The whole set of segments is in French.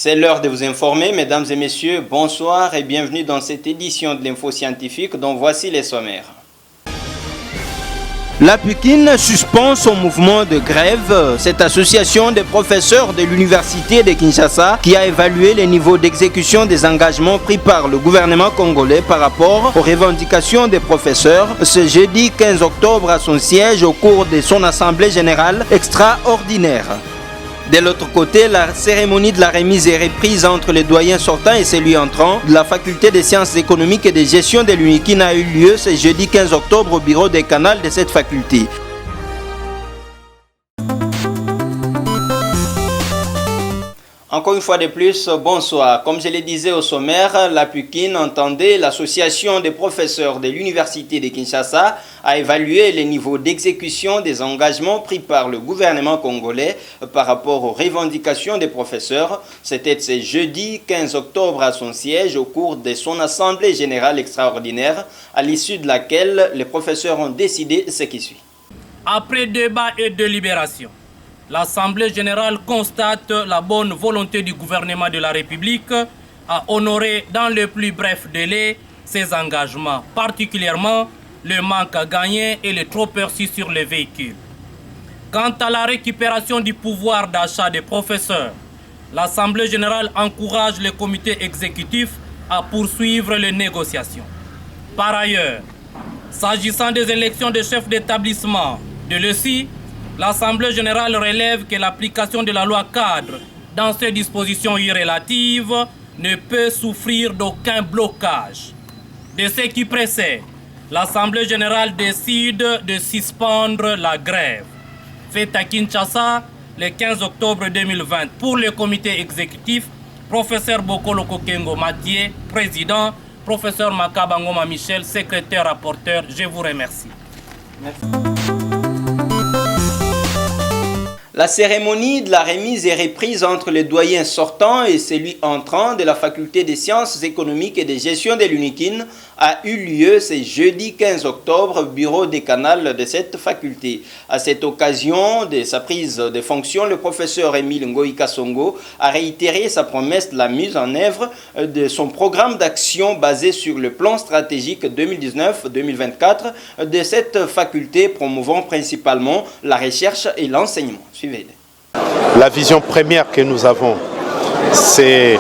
C'est l'heure de vous informer, mesdames et messieurs, bonsoir et bienvenue dans cette édition de l'Info Scientifique dont voici les sommaires. La PUCIN suspend son mouvement de grève. Cette association des professeurs de l'université de Kinshasa qui a évalué les niveaux d'exécution des engagements pris par le gouvernement congolais par rapport aux revendications des professeurs ce jeudi 15 octobre à son siège au cours de son assemblée générale extraordinaire. De l'autre côté, la cérémonie de la remise est reprise entre les doyens sortants et celui entrant de la faculté des sciences économiques et de gestion de l'UNIKIN a eu lieu ce jeudi 15 octobre au bureau des canals de cette faculté. Encore une fois de plus, bonsoir. Comme je le disais au sommaire, la PUCIN entendait l'association des professeurs de l'université de Kinshasa a évalué les niveaux d'exécution des engagements pris par le gouvernement congolais par rapport aux revendications des professeurs. C'était ce jeudi 15 octobre à son siège au cours de son assemblée générale extraordinaire, à l'issue de laquelle les professeurs ont décidé ce qui suit. Après débat et délibération, l'Assemblée générale constate la bonne volonté du gouvernement de la République à honorer dans le plus bref délai ses engagements, particulièrement le manque à gagner et le trop perçu sur les véhicules. Quant à la récupération du pouvoir d'achat des professeurs, l'Assemblée générale encourage le comité exécutif à poursuivre les négociations. Par ailleurs, s'agissant des élections de chefs d'établissement de l'ESI, l'Assemblée générale relève que l'application de la loi cadre dans ses dispositions irrélatives ne peut souffrir d'aucun blocage. De ce qui précède, l'Assemblée générale décide de suspendre la grève. Faite à Kinshasa le 15 octobre 2020 pour le comité exécutif, professeur Bokolo Kokengo Mathieu, président, professeur Makabangoma Michel, secrétaire rapporteur, je vous remercie. Merci. La cérémonie de la remise est reprise entre les doyens sortants et celui entrant de la faculté des sciences économiques et de gestion de l'UNIKIN a eu lieu ce jeudi 15 octobre au bureau des canals de cette faculté. À cette occasion de sa prise de fonction, le professeur Émile Ngoï Kasongo a réitéré sa promesse de la mise en œuvre de son programme d'action basé sur le plan stratégique 2019-2024 de cette faculté, promouvant principalement la recherche et l'enseignement. Suivez-les. La vision première que nous avons, c'est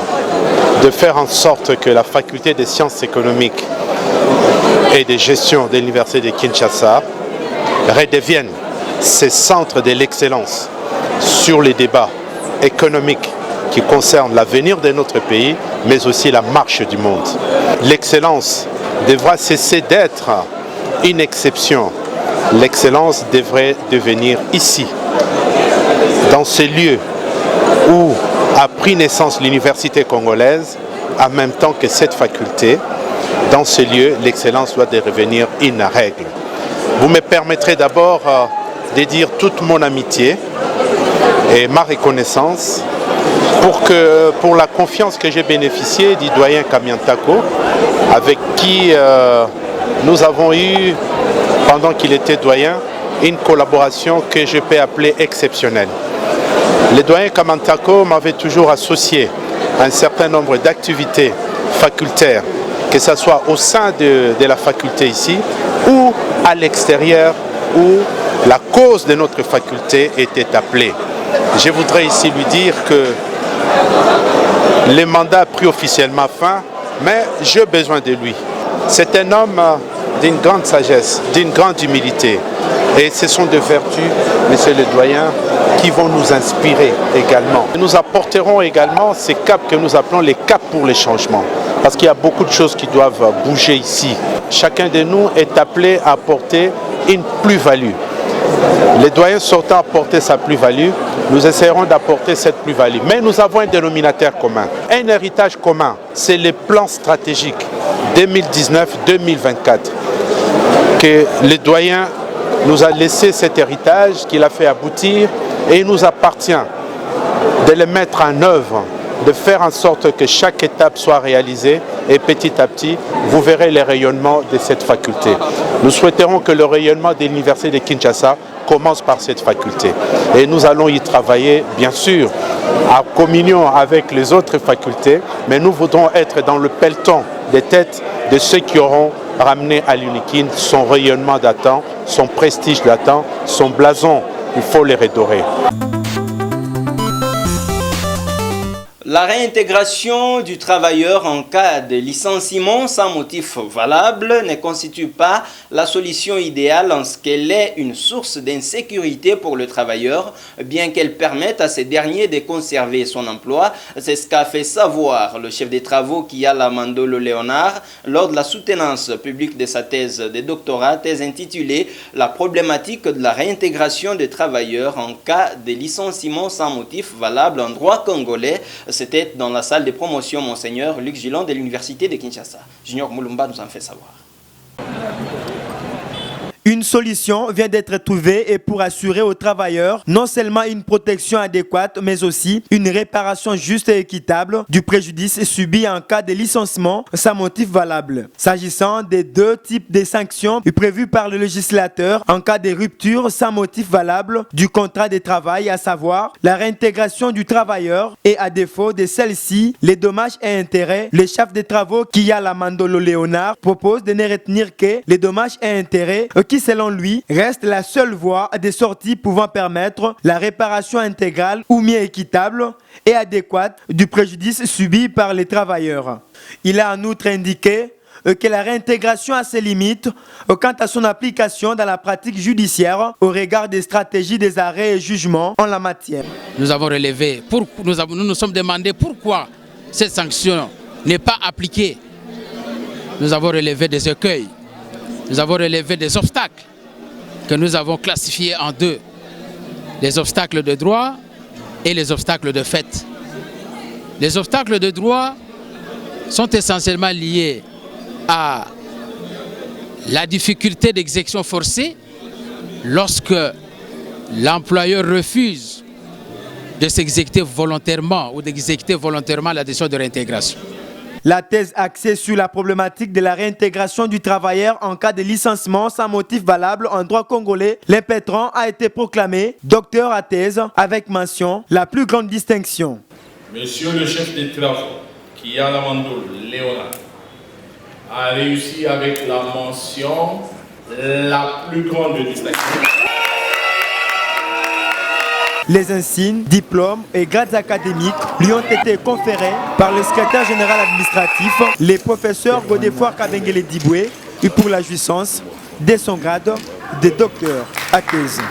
de faire en sorte que la faculté des sciences économiques et de gestion de l'université de Kinshasa redevienne ces centres de l'excellence sur les débats économiques qui concernent l'avenir de notre pays, mais aussi la marche du monde. L'excellence devra cesser d'être une exception. L'excellence devrait devenir ici, dans ces lieux où a pris naissance l'université congolaise, en même temps que cette faculté. Dans ces lieux, l'excellence doit devenir une règle. Vous me permettrez d'abord de dire toute mon amitié et ma reconnaissance pour la confiance que j'ai bénéficiée du doyen Kamiantako, avec qui nous avons eu, pendant qu'il était doyen, une collaboration que je peux appeler exceptionnelle. Le doyen Kamiantako m'avait toujours associé à un certain nombre d'activités facultaires, que ce soit au sein de la faculté ici ou à l'extérieur où la cause de notre faculté était appelée. Je voudrais ici lui dire que le mandat a pris officiellement fin, mais j'ai besoin de lui. C'est un homme d'une grande sagesse, d'une grande humilité. Et ce sont des vertus, monsieur le doyen, qui vont nous inspirer également. Nous apporterons également ces caps que nous appelons les caps pour les changements. Parce qu'il y a beaucoup de choses qui doivent bouger ici. Chacun de nous est appelé à apporter une plus-value. Les doyens sortants apporter sa plus-value, nous essaierons d'apporter cette plus-value. Mais nous avons un dénominateur commun, un héritage commun, c'est le plan stratégique 2019-2024 que les doyens nous a laissé cet héritage qu'il a fait aboutir et il nous appartient de le mettre en œuvre, de faire en sorte que chaque étape soit réalisée et petit à petit, vous verrez les rayonnements de cette faculté. Nous souhaiterons que le rayonnement de l'université de Kinshasa commence par cette faculté. Et nous allons y travailler, bien sûr, en communion avec les autres facultés, mais nous voudrons être dans le peloton des têtes de ceux qui auront ramené à l'UNIKIN son rayonnement datant, son prestige datant, son blason. Il faut les redorer. La réintégration du travailleur en cas de licenciement sans motif valable ne constitue pas la solution idéale en ce qu'elle est une source d'insécurité pour le travailleur, bien qu'elle permette à ce dernier de conserver son emploi. C'est ce qu'a fait savoir le chef des travaux Kiala Mandolo Léonard lors de la soutenance publique de sa thèse de doctorat, thèse intitulée « La problématique de la réintégration des travailleurs en cas de licenciement sans motif valable en droit congolais ». C'était dans la salle de promotion Monseigneur Luc Gillon de l'Université de Kinshasa. Junior Moulumba nous en fait savoir. Une solution vient d'être trouvée et pour assurer aux travailleurs non seulement une protection adéquate, mais aussi une réparation juste et équitable du préjudice subi en cas de licenciement sans motif valable. S'agissant des deux types de sanctions prévues par le législateur en cas de rupture sans motif valable du contrat de travail, à savoir la réintégration du travailleur et à défaut de celle-ci, les dommages et intérêts, le chef des travaux Kiala Mandolo Léonard propose de ne retenir que les dommages et intérêts qui selon lui, reste la seule voie de sortie pouvant permettre la réparation intégrale ou mieux équitable et adéquate du préjudice subi par les travailleurs. Il a en outre indiqué que la réintégration a ses limites quant à son application dans la pratique judiciaire au regard des stratégies des arrêts et jugements en la matière. Nous avons relevé, nous nous sommes demandé pourquoi cette sanction n'est pas appliquée. Nous avons relevé des écueils. Nous avons relevé des obstacles que nous avons classifiés en deux. Les obstacles de droit et les obstacles de fait. Les obstacles de droit sont essentiellement liés à la difficulté d'exécution forcée lorsque l'employeur refuse de s'exécuter volontairement ou d'exécuter volontairement la décision de réintégration. La thèse axée sur la problématique de la réintégration du travailleur en cas de licenciement sans motif valable en droit congolais, l'impétrant a été proclamé docteur à thèse avec mention la plus grande distinction. Monsieur le chef des travaux, Kiala Mandolo Léonard, a réussi avec la mention la plus grande distinction. Les insignes, diplômes et grades académiques lui ont été conférés par le secrétaire général administratif, les professeurs Godefroid Kabengele Diboué, et pour la jouissance de son grade de docteur à thèse.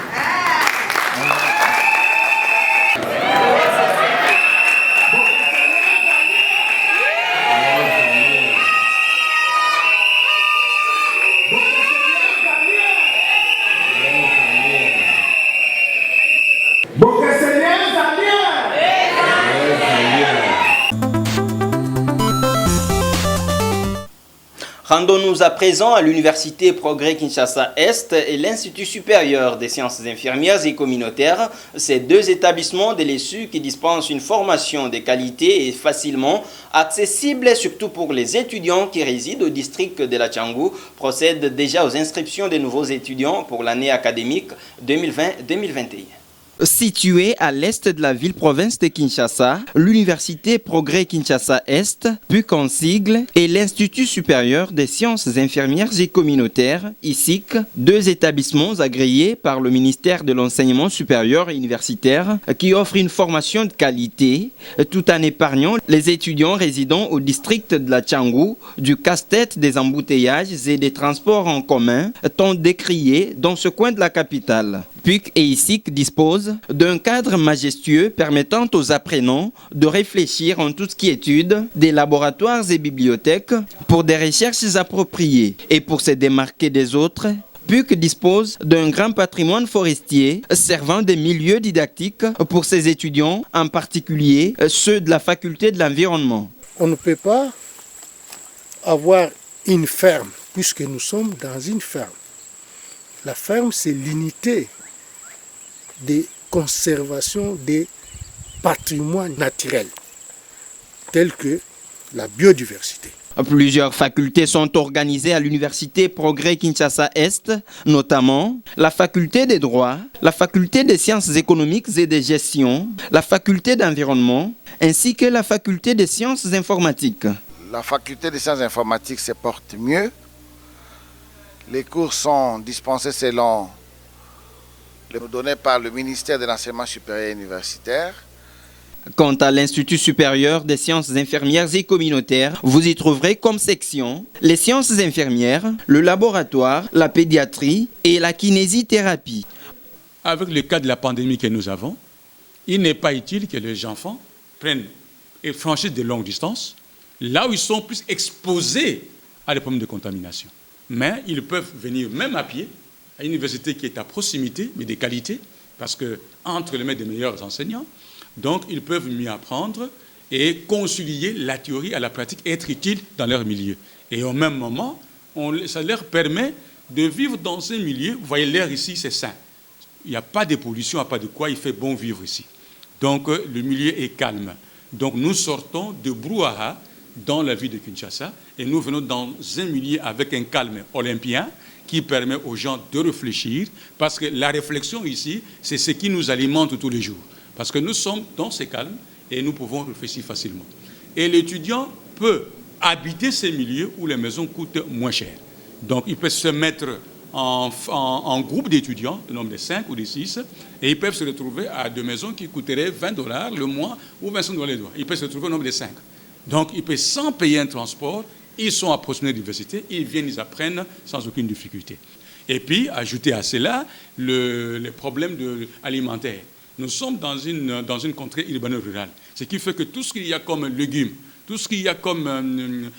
Rendons-nous à présent à l'Université Progrès Kinshasa-Est et l'Institut supérieur des sciences infirmières et communautaires. Ces deux établissements de l'ESU qui dispensent une formation de qualité et facilement accessible, surtout pour les étudiants qui résident au district de la Tchangou, procèdent déjà aux inscriptions des nouveaux étudiants pour l'année académique 2020-2021. Située à l'est de la ville-province de Kinshasa, l'Université Progrès Kinshasa-Est, PUC en sigle, et l'Institut supérieur des sciences infirmières et communautaires, ISIC, deux établissements agréés par le ministère de l'Enseignement supérieur et universitaire qui offrent une formation de qualité tout en épargnant les étudiants résidant au district de la Tchangou du casse-tête des embouteillages et des transports en commun tant décriés dans ce coin de la capitale. PUC et ISIC disposent d'un cadre majestueux permettant aux apprenants de réfléchir en tout ce qui est étude des laboratoires et bibliothèques pour des recherches appropriées. Et pour se démarquer des autres, PUC dispose d'un grand patrimoine forestier servant de milieu didactique pour ses étudiants, en particulier ceux de la faculté de l'environnement. On ne peut pas avoir une ferme puisque nous sommes dans une ferme. La ferme, c'est l'unité de conservation des patrimoines naturels tels que la biodiversité. Plusieurs facultés sont organisées à l'Université Progrès Kinshasa-Est, notamment la faculté des droits, la faculté des sciences économiques et de gestion, la faculté d'environnement, ainsi que la faculté des sciences informatiques. La faculté des sciences informatiques se porte mieux. Les cours sont dispensés selon les données par le ministère de l'Enseignement supérieur et universitaire. Quant à l'Institut supérieur des sciences infirmières et communautaires, vous y trouverez comme section les sciences infirmières, le laboratoire, la pédiatrie et la kinésithérapie. Avec le cas de la pandémie que nous avons, il n'est pas utile que les enfants prennent et franchissent de longues distances, là où ils sont plus exposés à des problèmes de contamination. Mais ils peuvent venir même à pied à une université qui est à proximité, mais de qualité, parce qu'entre les mains des meilleurs enseignants, donc ils peuvent mieux apprendre et concilier la théorie à la pratique et être utiles dans leur milieu. Et au même moment, ça leur permet de vivre dans un milieu, vous voyez l'air ici, c'est sain. Il n'y a pas de pollution, il n'y a pas de quoi, il fait bon vivre ici. Donc le milieu est calme. Donc nous sortons de brouhaha dans la ville de Kinshasa et nous venons dans un milieu avec un calme olympien qui permet aux gens de réfléchir, parce que la réflexion ici, c'est ce qui nous alimente tous les jours. Parce que nous sommes dans ce calme et nous pouvons réfléchir facilement. Et l'étudiant peut habiter ces milieux où les maisons coûtent moins cher. Donc il peut se mettre en groupe d'étudiants, le nombre de 5 ou de 6, et ils peuvent se retrouver à des maisons qui coûteraient $20 le mois ou $25 le mois. Ils peuvent se retrouver au nombre de 5. Donc ils peuvent, sans payer un transport, ils sont à proximité de l'université, ils viennent, ils apprennent sans aucune difficulté. Et puis, ajouter à cela les problèmes alimentaires. Nous sommes dans une contrée urbano-rurale, ce qui fait que tout ce qu'il y a comme légumes, tout ce qu'il y a comme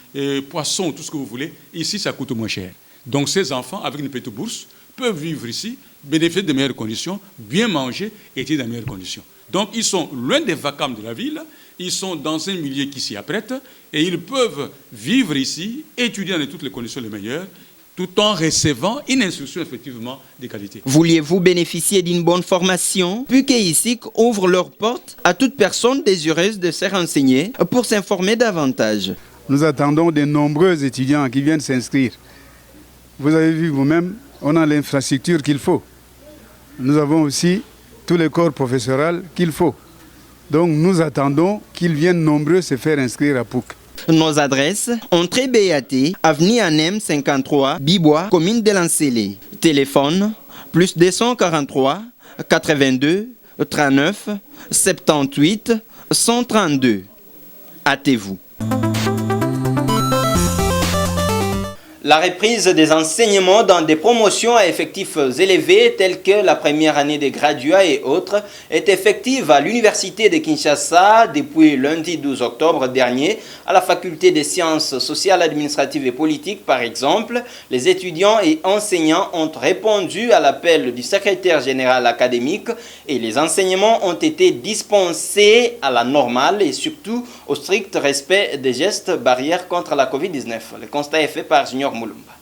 poissons, tout ce que vous voulez, ici, ça coûte moins cher. Donc ces enfants, avec une petite bourse, peuvent vivre ici, bénéficier de meilleures conditions, bien manger et étudier dans de meilleures conditions. Donc ils sont loin des vacarmes de la ville, ils sont dans un milieu qui s'y apprête et ils peuvent vivre ici, étudier dans toutes les conditions les meilleures, tout en recevant une instruction effectivement de qualité. Vouliez-vous bénéficier d'une bonne formation? PUKEISIC ouvre leurs portes à toute personne désireuse de se renseigner pour s'informer davantage. Nous attendons de nombreux étudiants qui viennent s'inscrire. Vous avez vu vous-même, on a l'infrastructure qu'il faut. Nous avons aussi tous les corps professoraux qu'il faut. Donc nous attendons qu'ils viennent nombreux se faire inscrire à PUC. Nos adresses, entrée BAT, avenue Anem 53, Bibois, commune de Lancélé. Téléphone, plus 243 82 39 78 132. Hâtez-vous. La reprise des enseignements dans des promotions à effectifs élevés telles que la première année des graduats et autres est effective à l'Université de Kinshasa depuis lundi 12 octobre dernier. À la faculté des sciences sociales, administratives et politiques, par exemple, les étudiants et enseignants ont répondu à l'appel du secrétaire général académique et les enseignements ont été dispensés à la normale et surtout au strict respect des gestes barrières contre la Covid-19. Le constat est fait par Junior Moulumba.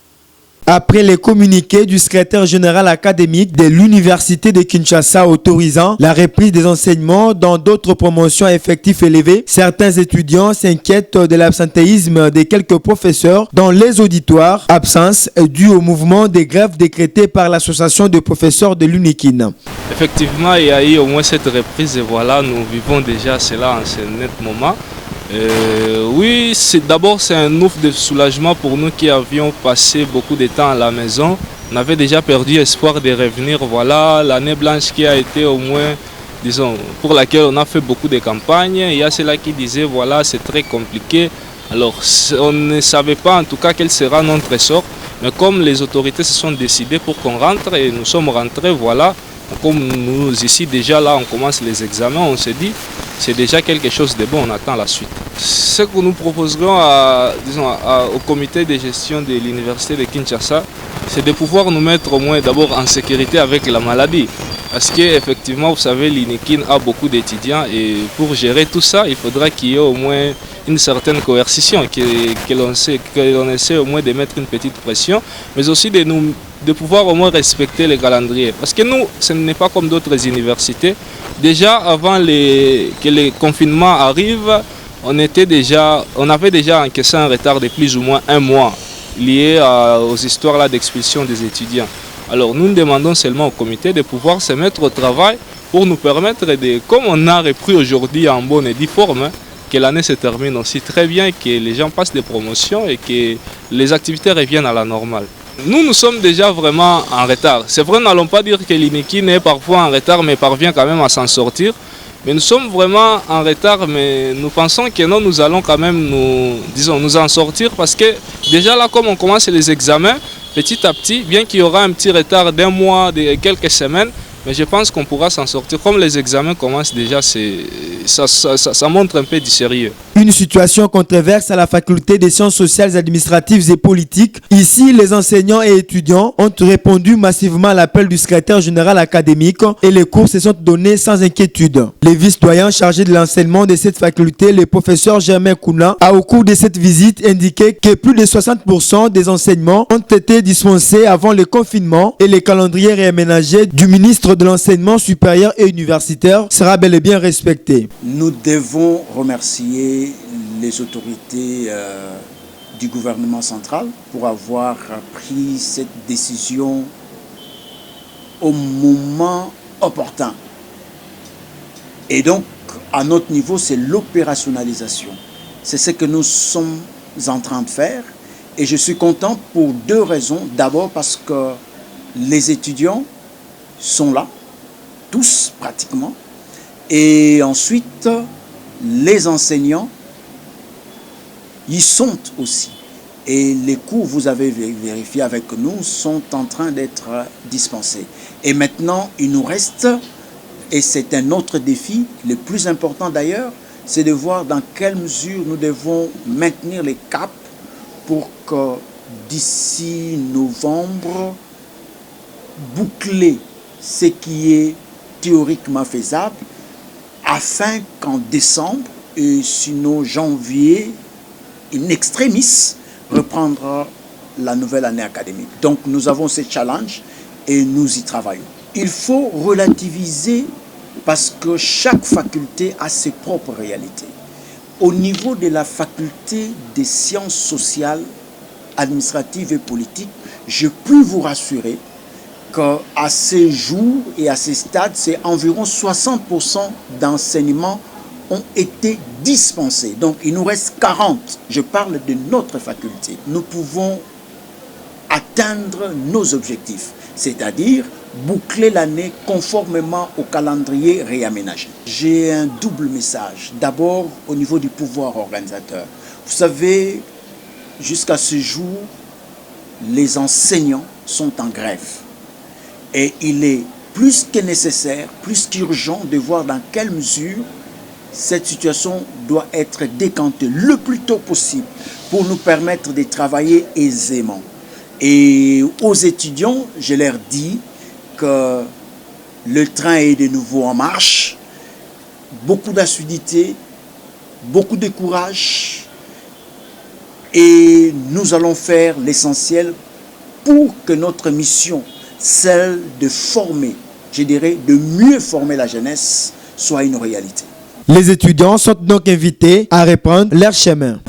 Après les communiqués du secrétaire général académique de l'Université de Kinshasa autorisant la reprise des enseignements dans d'autres promotions à effectifs élevés, certains étudiants s'inquiètent de l'absentéisme de quelques professeurs dans les auditoires, absence due au mouvement des grèves décrété par l'association de professeurs de l'UNIKIN. Effectivement, il y a eu au moins cette reprise et voilà, nous vivons déjà cela en ce net moment. Oui, d'abord c'est un ouf de soulagement pour nous qui avions passé beaucoup de temps à la maison. On avait déjà perdu espoir de revenir. Voilà, l'année blanche qui a été au moins, disons, pour laquelle on a fait beaucoup de campagnes. Il y a ceux-là qui disaient, voilà, c'est très compliqué. Alors, on ne savait pas en tout cas quel sera notre sort. Mais comme les autorités se sont décidées pour qu'on rentre et nous sommes rentrés, voilà. Comme nous ici déjà là on commence les examens, on se dit c'est déjà quelque chose de bon, on attend la suite. Ce que nous proposerons au comité de gestion de l'université de Kinshasa, c'est de pouvoir nous mettre au moins d'abord en sécurité avec la maladie. Parce qu'effectivement, vous savez, l'UNIKIN a beaucoup d'étudiants et pour gérer tout ça, il faudra qu'il y ait au moins une certaine coercition, que l'on essaie au moins de mettre une petite pression, mais aussi de pouvoir au moins respecter les calendriers. Parce que nous, ce n'est pas comme d'autres universités. Déjà, avant que les confinements arrivent, on avait déjà encaissé un retard de plus ou moins 1 mois lié aux histoires là d'expulsion des étudiants. Alors nous demandons seulement au comité de pouvoir se mettre au travail pour nous permettre de, comme on a repris aujourd'hui en bonne et due forme, que l'année se termine aussi très bien, que les gens passent des promotions et que les activités reviennent à la normale. Nous sommes déjà vraiment en retard. C'est vrai, nous n'allons pas dire que l'INEKIN est parfois en retard, mais parvient quand même à s'en sortir. Mais nous sommes vraiment en retard, mais nous pensons que non, nous allons quand même nous en sortir parce que déjà là, comme on commence les examens, petit à petit, bien qu'il y aura un petit retard d'1 mois, de quelques semaines, mais je pense qu'on pourra s'en sortir. Comme les examens commencent déjà, ça montre un peu du sérieux. Une situation controverse à la faculté des sciences sociales, administratives et politiques. Ici, les enseignants et étudiants ont répondu massivement à l'appel du secrétaire général académique et les cours se sont donnés sans inquiétude. Le vice-doyen chargé de l'enseignement de cette faculté, le professeur Germain Kouna, a au cours de cette visite indiqué que plus de 60% des enseignements ont été dispensés avant le confinement et le calendrier réaménagé du ministre de l'enseignement supérieur et universitaire sera bel et bien respecté. Nous devons remercier les autorités du gouvernement central pour avoir pris cette décision au moment opportun. Et donc, à notre niveau, c'est l'opérationnalisation. C'est ce que nous sommes en train de faire. Et je suis content pour 2 raisons. D'abord parce que les étudiants sont là, tous pratiquement. Et ensuite, les enseignants y sont aussi. Et les cours, vous avez vérifié avec nous, sont en train d'être dispensés. Et maintenant, il nous reste, et c'est un autre défi, le plus important d'ailleurs, c'est de voir dans quelle mesure nous devons maintenir les caps pour que d'ici novembre, boucler ce qui est théoriquement faisable, afin qu'en décembre, et sinon janvier, in extremis, reprendre la nouvelle année académique. Donc nous avons ce challenge et nous y travaillons. Il faut relativiser parce que chaque faculté a ses propres réalités. Au niveau de la faculté des sciences sociales, administratives et politiques, je peux vous rassurer qu'à ces jours et à ces stades, c'est environ 60% d'enseignements ont été dispensés. Donc il nous reste 40. Je parle de notre faculté. Nous pouvons atteindre nos objectifs, c'est-à-dire boucler l'année conformément au calendrier réaménagé. J'ai un double message. D'abord, au niveau du pouvoir organisateur. Vous savez, jusqu'à ce jour, les enseignants sont en grève. Et il est plus que nécessaire, plus qu'urgent de voir dans quelle mesure cette situation doit être décantée le plus tôt possible pour nous permettre de travailler aisément. Et aux étudiants, je leur dis que le train est de nouveau en marche, beaucoup d'assiduité, beaucoup de courage, et nous allons faire l'essentiel pour que notre mission, celle de former, je dirais de mieux former la jeunesse, soit une réalité. Les étudiants sont donc invités à reprendre leur chemin.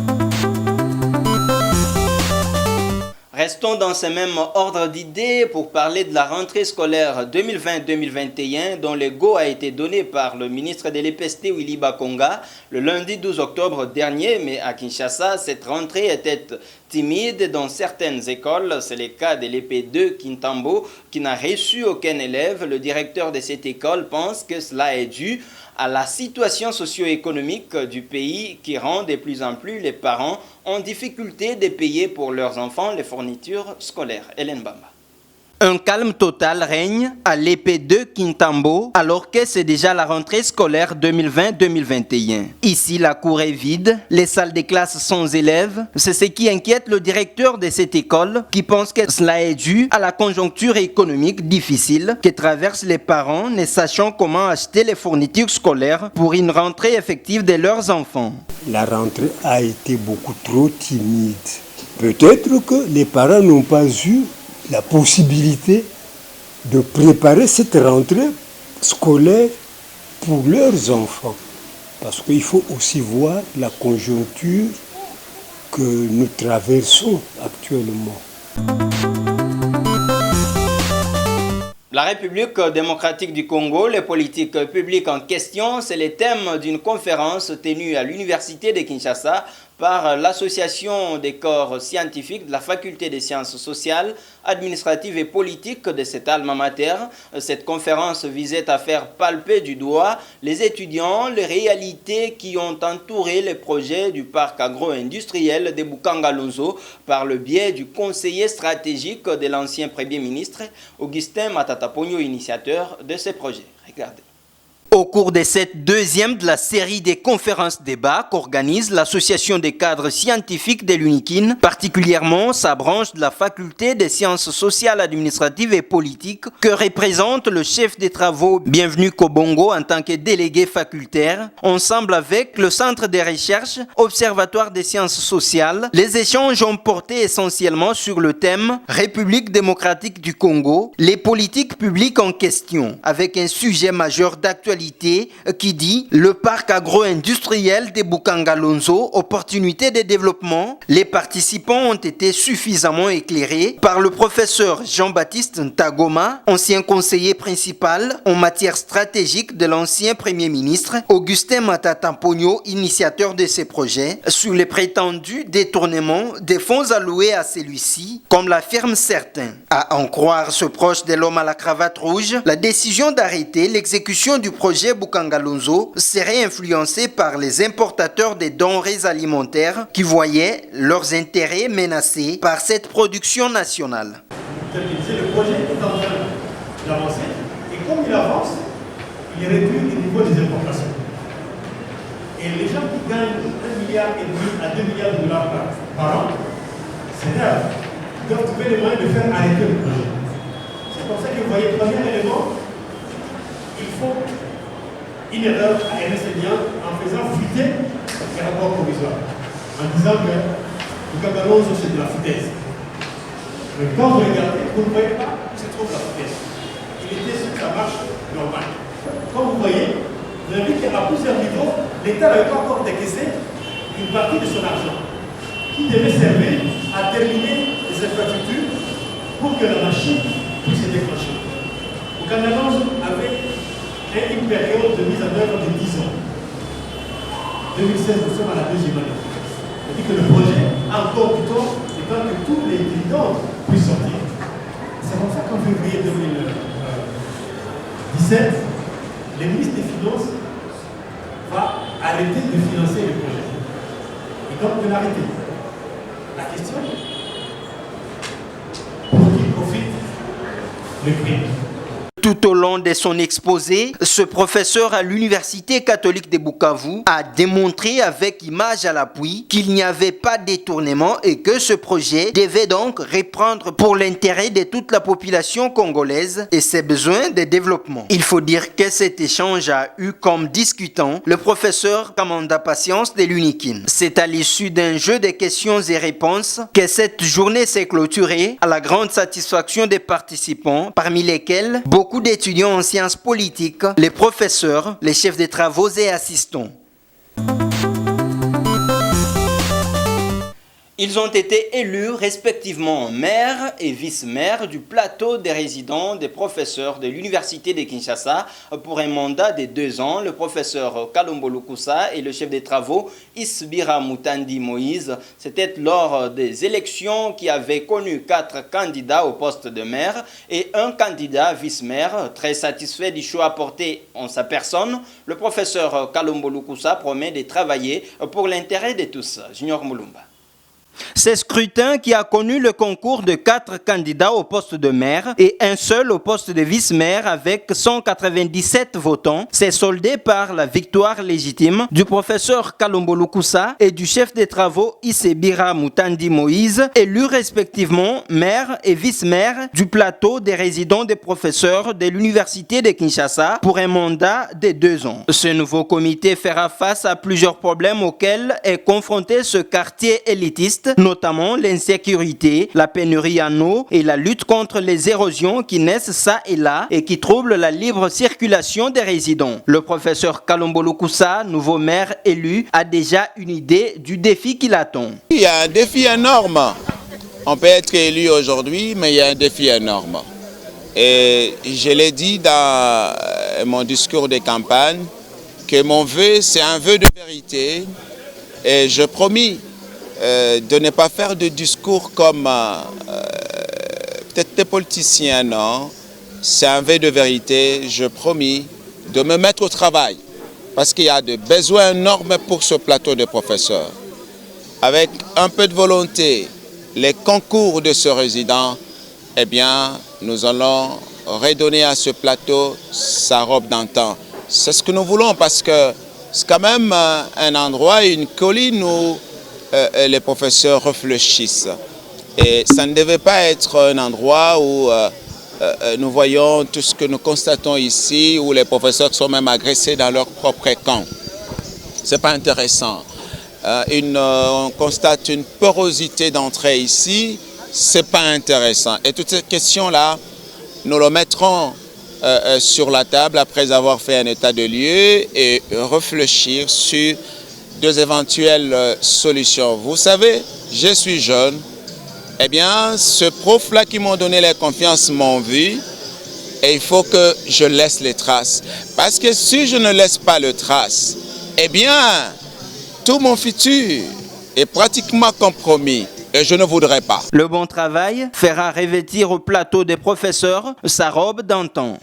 Restons dans ce même ordre d'idées pour parler de la rentrée scolaire 2020-2021 dont le go a été donné par le ministre de l'EPST Willy Bakonga le lundi 12 octobre dernier. Mais à Kinshasa, cette rentrée était timide dans certaines écoles. C'est le cas de l'EP2 Kintambo qui n'a reçu aucun élève. Le directeur de cette école pense que cela est dû à la situation socio-économique du pays qui rend de plus en plus les parents en difficulté de payer pour leurs enfants les fournitures scolaires. Hélène Bamba. Un calme total règne à l'EP2 Kintambo alors que c'est déjà la rentrée scolaire 2020-2021. Ici, la cour est vide, les salles de classe sans élèves. C'est ce qui inquiète le directeur de cette école qui pense que cela est dû à la conjoncture économique difficile que traversent les parents ne sachant comment acheter les fournitures scolaires pour une rentrée effective de leurs enfants. La rentrée a été beaucoup trop timide. Peut-être que les parents n'ont pas eu la possibilité de préparer cette rentrée scolaire pour leurs enfants. Parce qu'il faut aussi voir la conjoncture que nous traversons actuellement. La République démocratique du Congo, les politiques publiques en question, c'est le thème d'une conférence tenue à l'Université de Kinshasa par l'Association des corps scientifiques de la Faculté des sciences sociales, administratives et politiques de cet alma mater. Cette conférence visait à faire palper du doigt les étudiants, les réalités qui ont entouré les projets du parc agro-industriel de Boukangalonzo par le biais du conseiller stratégique de l'ancien Premier ministre, Augustin Matata Pogno, initiateur de ces projets. Regardez. Au cours de cette deuxième de la série des conférences-débats qu'organise l'Association des cadres scientifiques de l'UNIKIN, particulièrement sa branche de la Faculté des sciences sociales, administratives et politiques, que représente le chef des travaux Bienvenue Kobongo en tant que délégué facultaire, ensemble avec le Centre de recherche, Observatoire des sciences sociales, les échanges ont porté essentiellement sur le thème République démocratique du Congo, les politiques publiques en question, avec un sujet majeur d'actualité qui dit le parc agro-industriel de Boukangalonzo, opportunité de développement. Les participants ont été suffisamment éclairés par le professeur Jean-Baptiste Ntagoma, ancien conseiller principal en matière stratégique de l'ancien Premier ministre, Augustin Matata Pogno, initiateur de ces projets, sur les prétendus détournements des fonds alloués à celui-ci, comme l'affirment certains. À en croire ce proche de l'homme à la cravate rouge, la décision d'arrêter l'exécution du projet Boukangalonzo serait influencé par les importateurs des denrées alimentaires qui voyaient leurs intérêts menacés par cette production nationale. Le projet est en train d'avancer et comme il avance, il réduit le niveau des importations. Et les gens qui gagnent 1,5 milliard à 2 milliards de dollars par an, c'est-à-dire ils doivent trouver les moyens de faire arrêter le projet. C'est pour ça que vous voyez, premier élément, il faut une erreur à Ernest Lien en faisant fuiter les rapports provisoires, en disant que le Boukangalonzo c'est de la foutaise. Mais quand vous regardez, vous ne voyez pas que c'est trop de la foutaise. Il était sur sa marche normale. Comme vous voyez, vous avez vu qu'à plusieurs niveaux, l'État n'avait pas encore décaissé une partie de son argent qui devait servir à terminer les infrastructures pour que la machine puisse se déclencher. Boukangalonzo avait une période de mise en œuvre de 10 ans. 2016, nous sommes à la deuxième année. C'est-à-dire que le projet a encore du temps, et tant que tous les dividendes puissent sortir. C'est pour ça qu'en février 2017, le ministre des Finances va arrêter de financer le projet. Et donc de l'arrêter. La question, pour qui profite le prix. Tout au long de son exposé, ce professeur à l'Université catholique de Bukavu a démontré avec image à l'appui qu'il n'y avait pas de détournement et que ce projet devait donc reprendre pour l'intérêt de toute la population congolaise et ses besoins de développement. Il faut dire que cet échange a eu comme discutant le professeur Kamanda Patience de l'UNIKIN. C'est à l'issue d'un jeu de questions et réponses que cette journée s'est clôturée à la grande satisfaction des participants, parmi lesquels beaucoup d'étudiants en sciences politiques, les professeurs, les chefs de travaux et assistants. Ils ont été élus respectivement maire et vice-maire du plateau des résidents des professeurs de l'Université de Kinshasa pour un mandat de 2 ans. Le professeur Kalombo Lukusa et le chef des travaux Isbira Mutandi Moïse. C'était lors des élections qui avaient connu 4 candidats au poste de maire et un candidat vice-maire. Très satisfait du choix apporté en sa personne, le professeur Kalombo Lukusa promet de travailler pour l'intérêt de tous. Junior Moulumba. Ce scrutin qui a connu le concours de 4 candidats au poste de maire et un seul au poste de vice-maire avec 197 votants s'est soldé par la victoire légitime du professeur Kalombo Lukusa et du chef des travaux Isebira Mutandi Moïse, élus respectivement maire et vice-maire du plateau des résidents des professeurs de l'Université de Kinshasa pour un mandat de 2 ans. Ce nouveau comité fera face à plusieurs problèmes auxquels est confronté ce quartier élitiste listes, notamment l'insécurité, la pénurie en eau et la lutte contre les érosions qui naissent ça et là et qui troublent la libre circulation des résidents. Le professeur Kalombolo Koussa, nouveau maire élu, a déjà une idée du défi qui l'attend. Il y a un défi énorme. On peut être élu aujourd'hui, mais il y a un défi énorme. Et je l'ai dit dans mon discours de campagne que mon vœu, c'est un vœu de vérité. Et je promis de ne pas faire de discours comme peut-être des politiciens, non. C'est un vœu de vérité. Je promis de me mettre au travail parce qu'il y a des besoins énormes pour ce plateau de professeurs. Avec un peu de volonté, les concours de ce résident, eh bien, nous allons redonner à ce plateau sa robe d'antan. C'est ce que nous voulons parce que c'est quand même un endroit, une colline où les professeurs réfléchissent. Et ça ne devait pas être un endroit où nous voyons tout ce que nous constatons ici, où les professeurs sont même agressés dans leur propre camp. Ce n'est pas intéressant. On constate une porosité d'entrée ici, ce n'est pas intéressant. Et toutes ces questions-là, nous les mettrons sur la table après avoir fait un état de lieu et réfléchir sur deux éventuelles solutions. Vous savez, je suis jeune, eh bien, ce prof-là qui m'ont donné la confiance m'ont vu et il faut que je laisse les traces. Parce que si je ne laisse pas les traces, eh bien, tout mon futur est pratiquement compromis et je ne voudrais pas. Le bon travail fera revêtir au plateau des professeurs sa robe d'antan.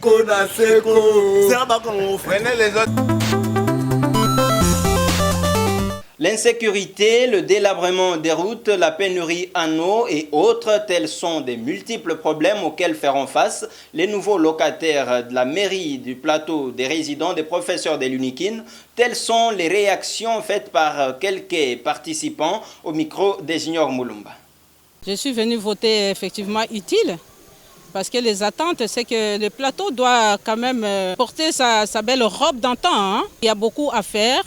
L'insécurité, le délabrement des routes, la pénurie en eau et autres, tels sont des multiples problèmes auxquels feront face les nouveaux locataires de la mairie du plateau des résidents des professeurs de l'UNIKIN. Telles sont les réactions faites par quelques participants au micro des Junior Moulumba. Je suis venu voter effectivement utile parce que les attentes, c'est que le plateau doit quand même porter sa belle robe d'antan. Hein. Il y a beaucoup à faire.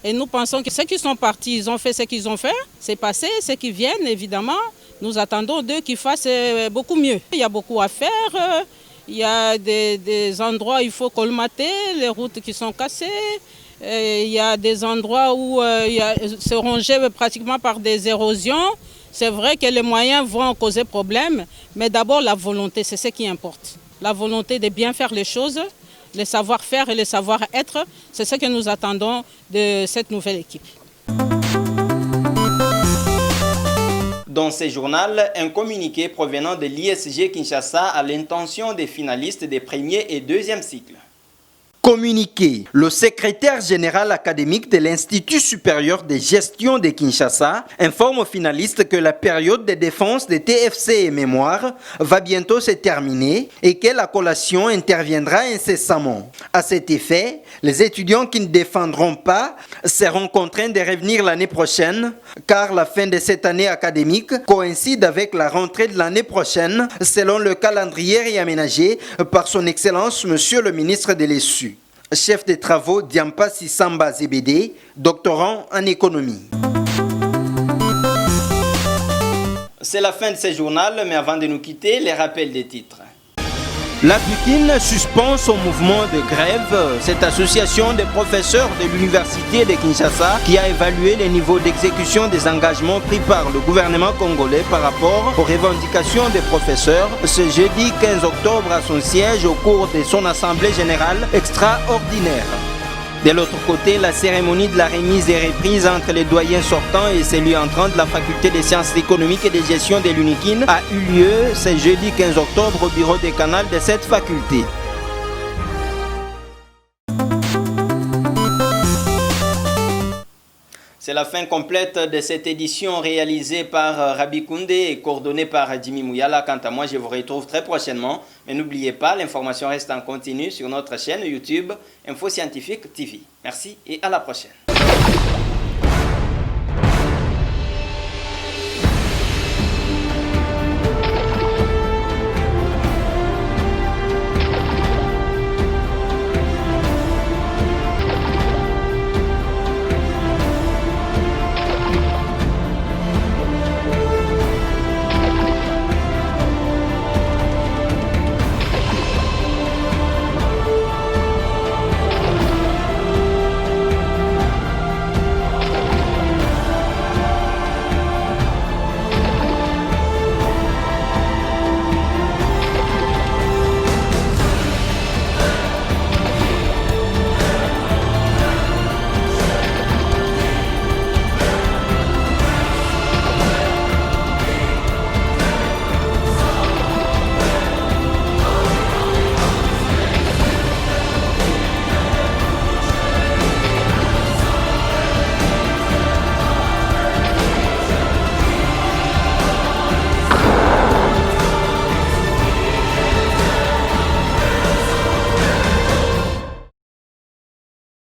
Et nous pensons que ceux qui sont partis, ils ont fait ce qu'ils ont fait. C'est passé, ceux qui viennent, évidemment, nous attendons d'eux qu'ils fassent beaucoup mieux. Il y a beaucoup à faire. Il y a des endroits où il faut colmater, les routes qui sont cassées. Il y a des endroits où c'est rongé pratiquement par des érosions. C'est vrai que les moyens vont causer problème, mais d'abord la volonté, c'est ce qui importe. La volonté de bien faire les choses. Le savoir-faire et le savoir-être, c'est ce que nous attendons de cette nouvelle équipe. Dans ce journal, un communiqué provenant de l'ISG Kinshasa à l'intention des finalistes des premiers et deuxième cycles. Communiqué. Le secrétaire général académique de l'Institut supérieur de gestion de Kinshasa informe aux finalistes que la période de défense des TFC et mémoire va bientôt se terminer et que la collation interviendra incessamment. À cet effet, les étudiants qui ne défendront pas seront contraints de revenir l'année prochaine car la fin de cette année académique coïncide avec la rentrée de l'année prochaine selon le calendrier réaménagé par son Excellence Monsieur le ministre de l'ESU. Chef des travaux Diampa Sissamba Zebede, doctorant en économie. C'est la fin de ce journal, mais avant de nous quitter, les rappels des titres. La PUKIN suspend son mouvement de grève. Cette association des professeurs de l'université de Kinshasa qui a évalué les niveaux d'exécution des engagements pris par le gouvernement congolais par rapport aux revendications des professeurs ce jeudi 15 octobre à son siège au cours de son assemblée générale extraordinaire. De l'autre côté, la cérémonie de la remise est reprise entre les doyens sortants et celui entrant de la faculté des sciences économiques et de gestion de l'UNIKIN a eu lieu ce jeudi 15 octobre au bureau des canals de cette faculté. C'est la fin complète de cette édition réalisée par Rabi Koundé et coordonnée par Jimmy Mouyala. Quant à moi, je vous retrouve très prochainement. Mais n'oubliez pas, l'information reste en continu sur notre chaîne YouTube Info Scientifique TV. Merci et à la prochaine.